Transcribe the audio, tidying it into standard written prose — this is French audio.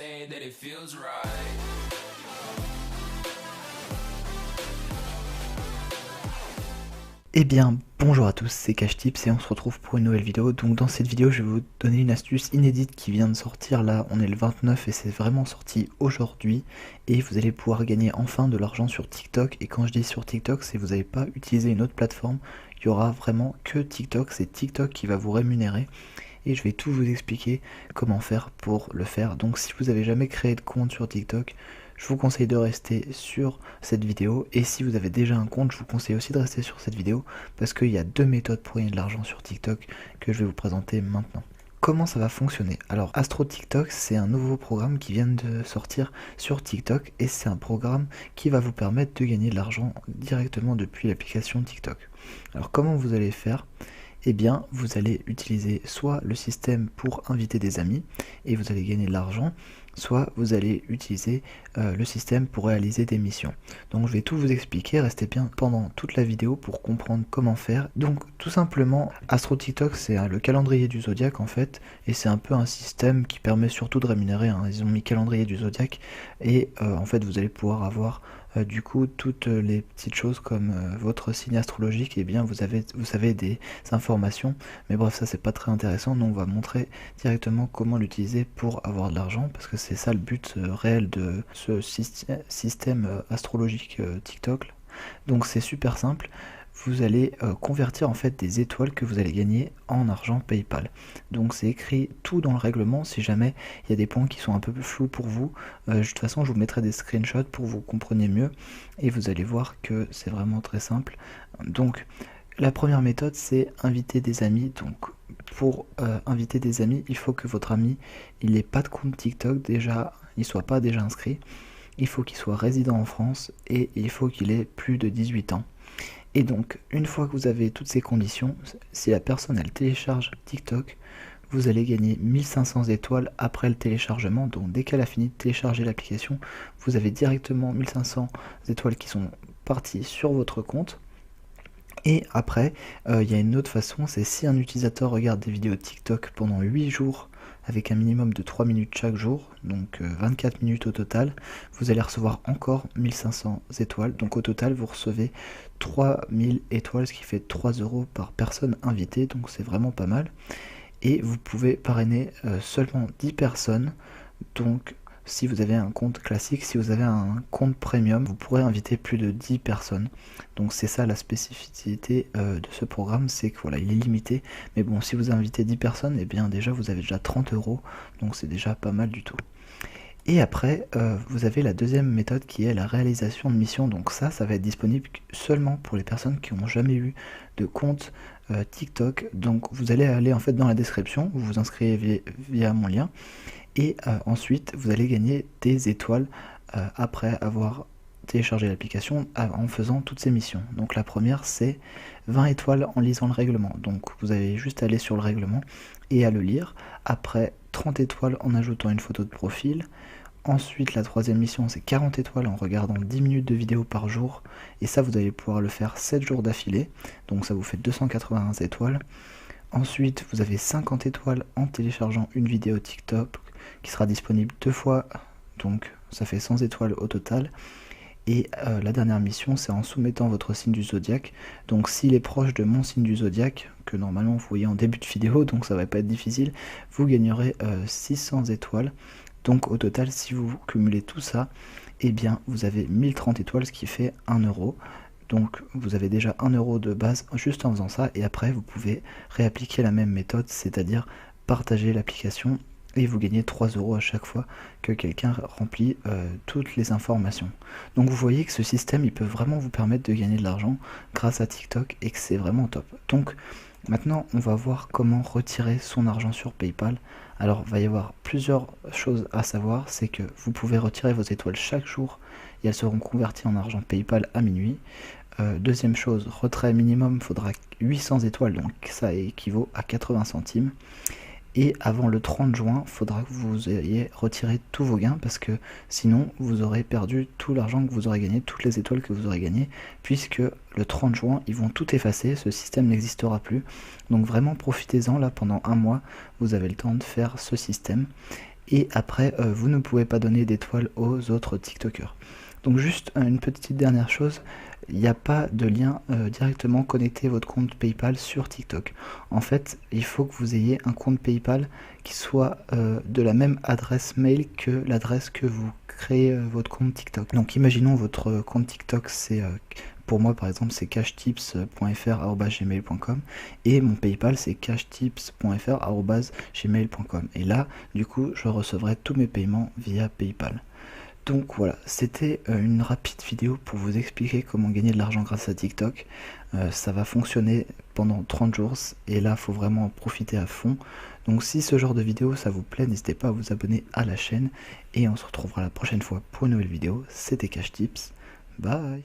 say that it feels right. Eh bien, bonjour à tous, c'est CashTips et on se retrouve pour une nouvelle vidéo. Donc dans cette vidéo, je vais vous donner une astuce inédite qui vient de sortir. Là, on est le 29 et c'est vraiment sorti aujourd'hui. Et vous allez pouvoir gagner enfin de l'argent sur TikTok. Et quand je dis sur TikTok, c'est que vous n'allez pas utiliser une autre plateforme. Il y aura vraiment que TikTok, c'est TikTok qui va vous rémunérer. Et je vais tout vous expliquer comment faire pour le faire. Donc si vous n'avez jamais créé de compte sur TikTok, je vous conseille de rester sur cette vidéo. Et si vous avez déjà un compte, je vous conseille aussi de rester sur cette vidéo parce qu'il y a deux méthodes pour gagner de l'argent sur TikTok que je vais vous présenter maintenant. Comment ça va fonctionner? Alors Astro TikTok, c'est un nouveau programme qui vient de sortir sur TikTok et c'est un programme qui va vous permettre de gagner de l'argent directement depuis l'application TikTok. Alors comment vous allez faire? Eh bien, vous allez utiliser soit le système pour inviter des amis et vous allez gagner de l'argent, soit vous allez utiliser le système pour réaliser des missions. Donc je vais tout vous expliquer, restez bien pendant toute la vidéo pour comprendre comment faire. Donc tout simplement, Astro TikTok c'est le calendrier du zodiaque en fait, et c'est un peu un système qui permet surtout de rémunérer, hein. Ils ont mis calendrier du zodiaque et en fait vous allez pouvoir avoir du coup toutes les petites choses comme votre signe astrologique, et bien vous savez des informations, mais bref ça c'est pas très intéressant. Nous on va montrer directement comment l'utiliser pour avoir de l'argent, parce que c'est ça le but réel de ce système astrologique TikTok. Donc c'est super simple. Vous allez convertir en fait des étoiles que vous allez gagner en argent PayPal. Donc c'est écrit tout dans le règlement. Si jamais il y a des points qui sont un peu plus flous pour vous, de toute façon je vous mettrai des screenshots pour que vous compreniez mieux et vous allez voir que c'est vraiment très simple. Donc la première méthode c'est inviter des amis. Donc pour inviter des amis, il faut que votre ami il n'ait pas de compte TikTok déjà, il soit pas déjà inscrit, il faut qu'il soit résident en France et il faut qu'il ait plus de 18 ans. Et donc, une fois que vous avez toutes ces conditions, si la personne elle télécharge TikTok, vous allez gagner 1500 étoiles après le téléchargement. Donc dès qu'elle a fini de télécharger l'application, vous avez directement 1500 étoiles qui sont parties sur votre compte. Et après, il y a une autre façon, c'est si un utilisateur regarde des vidéos TikTok pendant 8 jours, avec un minimum de 3 minutes chaque jour, donc 24 minutes au total, vous allez recevoir encore 1500 étoiles. Donc au total, vous recevez 3000 étoiles, ce qui fait 3 € par personne invitée, donc c'est vraiment pas mal. Et vous pouvez parrainer seulement 10 personnes, donc si vous avez un compte classique, si vous avez un compte premium, vous pourrez inviter plus de 10 personnes. Donc c'est ça la spécificité de ce programme, c'est que voilà, il est limité. Mais bon, si vous invitez 10 personnes, et bien déjà vous avez déjà 30 €, donc c'est déjà pas mal du tout. Et après, vous avez la deuxième méthode qui est la réalisation de missions. Donc ça va être disponible seulement pour les personnes qui n'ont jamais eu de compte TikTok. Donc vous allez aller en fait dans la description, vous vous inscrivez via mon lien. Et ensuite, vous allez gagner des étoiles après avoir téléchargé l'application en faisant toutes ces missions. Donc la première, c'est 20 étoiles en lisant le règlement. Donc vous avez juste à aller sur le règlement et à le lire. Après, 30 étoiles en ajoutant une photo de profil. Ensuite, la troisième mission, c'est 40 étoiles en regardant 10 minutes de vidéo par jour. Et ça, vous allez pouvoir le faire 7 jours d'affilée. Donc ça vous fait 281 étoiles. Ensuite, vous avez 50 étoiles en téléchargeant une vidéo TikTok qui sera disponible 2 fois, donc ça fait 100 étoiles au total. Et la dernière mission, c'est en soumettant votre signe du zodiaque. Donc s'il est proche de mon signe du zodiaque, que normalement vous voyez en début de vidéo, donc ça va pas être difficile, vous gagnerez 600 étoiles. Donc au total, si vous cumulez tout ça, eh bien vous avez 1030 étoiles, ce qui fait 1 €. Donc vous avez déjà 1 € de base juste en faisant ça, et après vous pouvez réappliquer la même méthode, c'est-à-dire partager l'application, et vous gagnez 3 € à chaque fois que quelqu'un remplit toutes les informations. Donc vous voyez que ce système il peut vraiment vous permettre de gagner de l'argent grâce à TikTok et que c'est vraiment top. Donc maintenant on va voir comment retirer son argent sur PayPal. Alors il va y avoir plusieurs choses à savoir, c'est que vous pouvez retirer vos étoiles chaque jour et elles seront converties en argent PayPal à minuit. Deuxième chose, retrait minimum, il faudra 800 étoiles, donc ça équivaut à 80 centimes. Et avant le 30 juin, il faudra que vous ayez retiré tous vos gains, parce que sinon vous aurez perdu tout l'argent que vous aurez gagné, toutes les étoiles que vous aurez gagnées, puisque le 30 juin, ils vont tout effacer, ce système n'existera plus. Donc vraiment profitez-en, là pendant un mois, vous avez le temps de faire ce système. et après vous ne pouvez pas donner d'étoiles aux autres TikTokers. Donc juste une petite dernière chose, il n'y a pas de lien directement connecté votre compte PayPal sur TikTok. En fait, il faut que vous ayez un compte PayPal qui soit de la même adresse mail que l'adresse que vous créez votre compte TikTok. Donc imaginons votre compte TikTok, c'est pour moi par exemple c'est cashtips.fr@gmail.com et mon PayPal c'est cashtips.fr@gmail.com, et là du coup je recevrai tous mes paiements via PayPal. Donc voilà, c'était une rapide vidéo pour vous expliquer comment gagner de l'argent grâce à TikTok. Ça va fonctionner pendant 30 jours et là, il faut vraiment en profiter à fond. Donc si ce genre de vidéo ça vous plaît, n'hésitez pas à vous abonner à la chaîne et on se retrouvera la prochaine fois pour une nouvelle vidéo. C'était Cash Tips, bye.